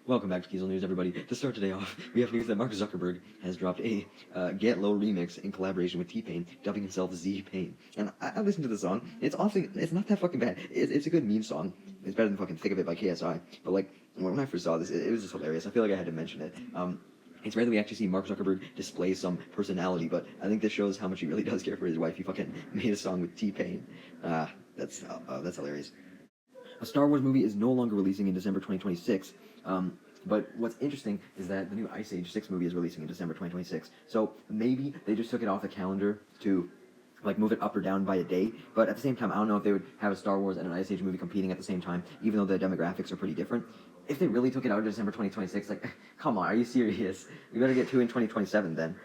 Welcome back to Kiesel News, everybody. To start today off, we have news that Mark Zuckerberg has dropped a Get Low remix in collaboration with T-Pain, dubbing himself Z-Pain. And I listened to the song. It's not that fucking bad. It's a good meme song. It's better than fucking Think of It by KSI. But like, when I first saw this, it was just hilarious. I feel like I had to mention it. It's rare that we actually see Mark Zuckerberg display some personality, but I think this shows how much he really does care for his wife. He fucking made a song with T-Pain. That's hilarious. A Star Wars movie is no longer releasing in December 2026. But what's interesting is that the new Ice Age 6 movie is releasing in December 2026. So maybe they just took it off the calendar to like move it up or down by a day. But at the same time, I don't know if they would have a Star Wars and an Ice Age movie competing at the same time, even though the demographics are pretty different. If they really took it out in December 2026, like, come on, are you serious? We better get two in 2027 then.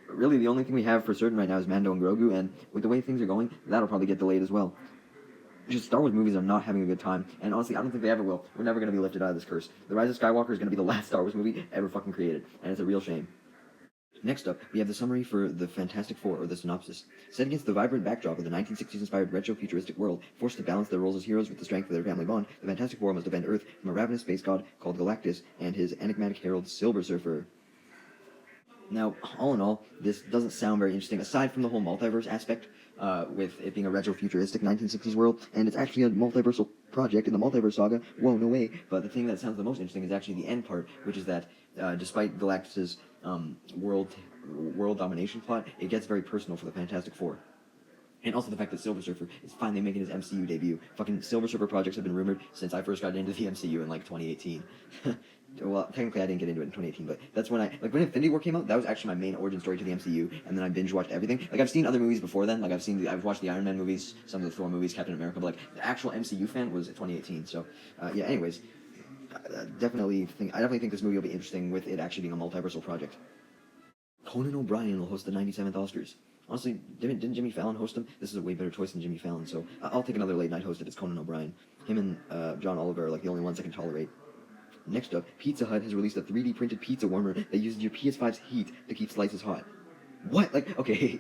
Really, the only thing we have for certain right now is Mando and Grogu, and with the way things are going, that'll probably get delayed as well. Just Star Wars movies are not having a good time, and honestly, I don't think they ever will. We're never going to be lifted out of this curse. The Rise of Skywalker is going to be the last Star Wars movie ever fucking created, and it's a real shame. Next up, we have the summary for the Fantastic Four, or the synopsis. Set against the vibrant backdrop of the 1960s-inspired retro-futuristic world, forced to balance their roles as heroes with the strength of their family bond, the Fantastic Four must defend Earth from a ravenous space god called Galactus and his enigmatic herald Silver Surfer. Now, all in all, this doesn't sound very interesting, aside from the whole multiverse aspect, with it being a retro-futuristic 1960s world, and it's actually a multiversal project in the multiverse saga. Whoa, no way. But the thing that sounds the most interesting is actually the end part, which is that despite Galactus's world domination plot, it gets very personal for the Fantastic Four. And also the fact that Silver Surfer is finally making his MCU debut. Fucking Silver Surfer projects have been rumored since I first got into the MCU in like 2018. Well, technically I didn't get into it in 2018, but that's when when Infinity War came out, that was actually my main origin story to the MCU, and then I binge watched everything. Like, I've seen other movies before then, like I've watched the Iron Man movies, some of the Thor movies, Captain America, but like, the actual MCU fan was 2018, so, yeah, anyways. I definitely think this movie will be interesting with it actually being a multiversal project. Conan O'Brien will host the 97th Oscars. Honestly, didn't Jimmy Fallon host them? This is a way better choice than Jimmy Fallon, so I'll take another late night host if it's Conan O'Brien. Him and John Oliver are like the only ones I can tolerate. Next up, Pizza Hut has released a 3D printed pizza warmer that uses your PS5's heat to keep slices hot. What? Like, okay,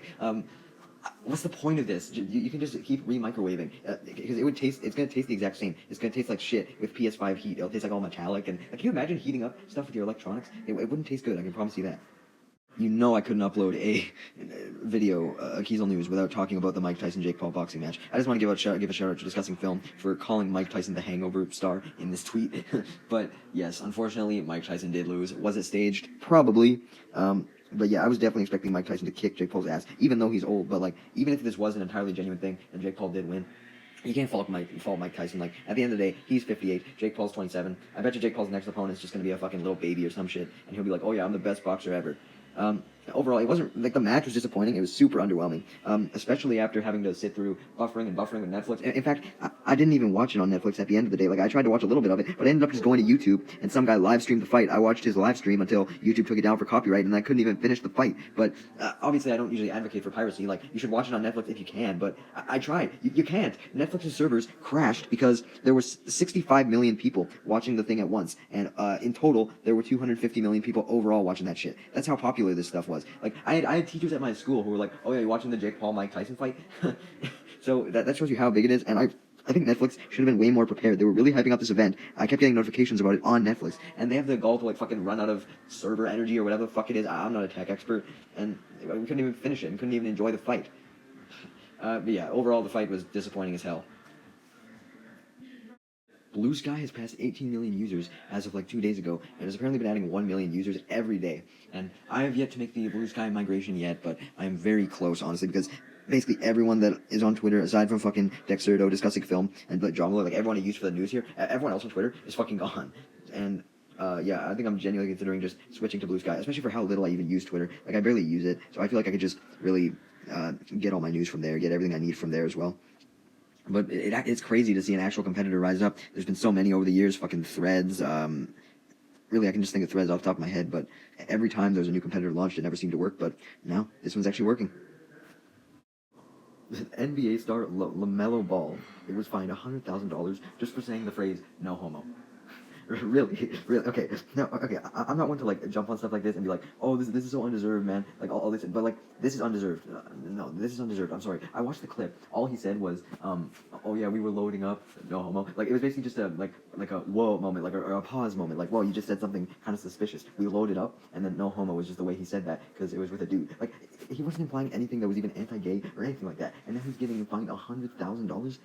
what's the point of this? You can just keep re-microwaving, because it's gonna taste the exact same. It's gonna taste like shit with PS5 heat. It'll taste like all metallic, and like, can you imagine heating up stuff with your electronics? It wouldn't taste good, I can promise you that. You know I couldn't upload a video, Kiesel News, without talking about the Mike Tyson-Jake Paul boxing match. I just want to give a shout out to Discussing Film for calling Mike Tyson the Hangover star in this tweet. But yes, unfortunately, Mike Tyson did lose. Was it staged? Probably. But yeah, I was definitely expecting Mike Tyson to kick Jake Paul's ass, even though he's old. But like, even if this was an entirely genuine thing and Jake Paul did win, you can't fault Mike Tyson. Like, at the end of the day, he's 58, Jake Paul's 27. I bet you Jake Paul's next opponent is just going to be a fucking little baby or some shit, and he'll be like, oh yeah, I'm the best boxer ever. Overall, it wasn't, like, the match was disappointing. It was super underwhelming, especially after having to sit through buffering with Netflix. In fact, I didn't even watch it on Netflix at the end of the day. Like, I tried to watch a little bit of it, but I ended up just going to YouTube, and some guy live streamed the fight. I watched his live stream until YouTube took it down for copyright, and I couldn't even finish the fight. But obviously, I don't usually advocate for piracy. Like, you should watch it on Netflix if you can, but I tried. You can't. Netflix's servers crashed because there were 65 million people watching the thing at once, and in total, there were 250 million people overall watching that shit. That's how popular this stuff was. Like, I had teachers at my school who were like, oh yeah, you're watching the Jake Paul Mike Tyson fight? So that shows you how big it is, and I think Netflix should have been way more prepared. They were really hyping up this event. I kept getting notifications about it on Netflix, and they have the gall to like fucking run out of server energy or whatever the fuck it is. I'm not a tech expert, and we couldn't even finish it and couldn't even enjoy the fight. But yeah, overall the fight was disappointing as hell. Blue Sky has passed 18 million users as of like 2 days ago, and has apparently been adding 1 million users every day. And I have yet to make the Blue Sky migration yet, but I am very close, honestly, because basically everyone that is on Twitter, aside from fucking Dexerto Discussing Film and like John Miller, like everyone I use for the news here, everyone else on Twitter is fucking gone. And yeah, I think I'm genuinely considering just switching to Blue Sky, especially for how little I even use Twitter. Like, I barely use it, so I feel like I could just really get all my news from there, get everything I need from there as well. But it's crazy to see an actual competitor rise up. There's been so many over the years, fucking Threads. Really, I can just think of Threads off the top of my head, but every time there's a new competitor launched, it never seemed to work, but now this one's actually working. NBA star LaMelo Ball, it was fined $100,000 just for saying the phrase, no homo. Really, really. Okay, no, okay. I'm not one to like jump on stuff like this and be like, oh, this is so undeserved, man. Like all this, but like this is undeserved. No, this is undeserved. I'm sorry. I watched the clip. All he said was, oh yeah, we were loading up. No homo. Like it was basically just a like a whoa moment, like a pause moment. Like whoa, you just said something kind of suspicious. We loaded up, and then no homo was just the way he said that because it was with a dude. Like he wasn't implying anything that was even anti-gay or anything like that. And then he's getting fined $100,000.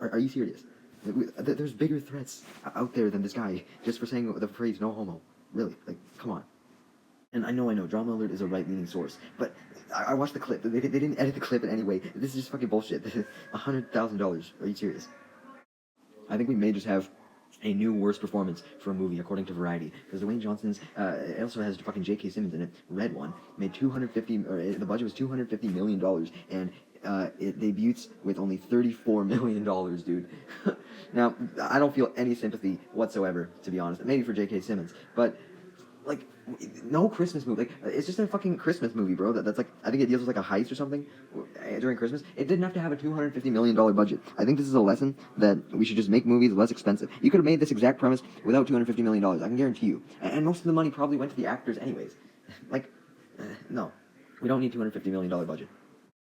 Are you serious? There's bigger threats out there than this guy just for saying the phrase "no homo." Really, like, come on. And I know, Drama Alert is a right-leaning source, but I watched the clip. They didn't edit the clip in any way. This is just fucking bullshit. $100,000. Are you serious? I think we may just have a new worst performance for a movie, according to Variety, because Dwayne Johnson's it also has fucking J.K. Simmons in it. Red One made 250, or the budget was $250 million, and it debuts with only $34 million, dude. Now, I don't feel any sympathy whatsoever, to be honest. Maybe for J.K. Simmons, but like no Christmas movie. Like it's just a fucking Christmas movie, bro. That's like I think it deals with like a heist or something during Christmas. It didn't have to have a $250 million budget. I think this is a lesson that we should just make movies less expensive. You could have made this exact premise without $250 million. I can guarantee you. And most of the money probably went to the actors anyways. Like, no, we don't need $250 million budget.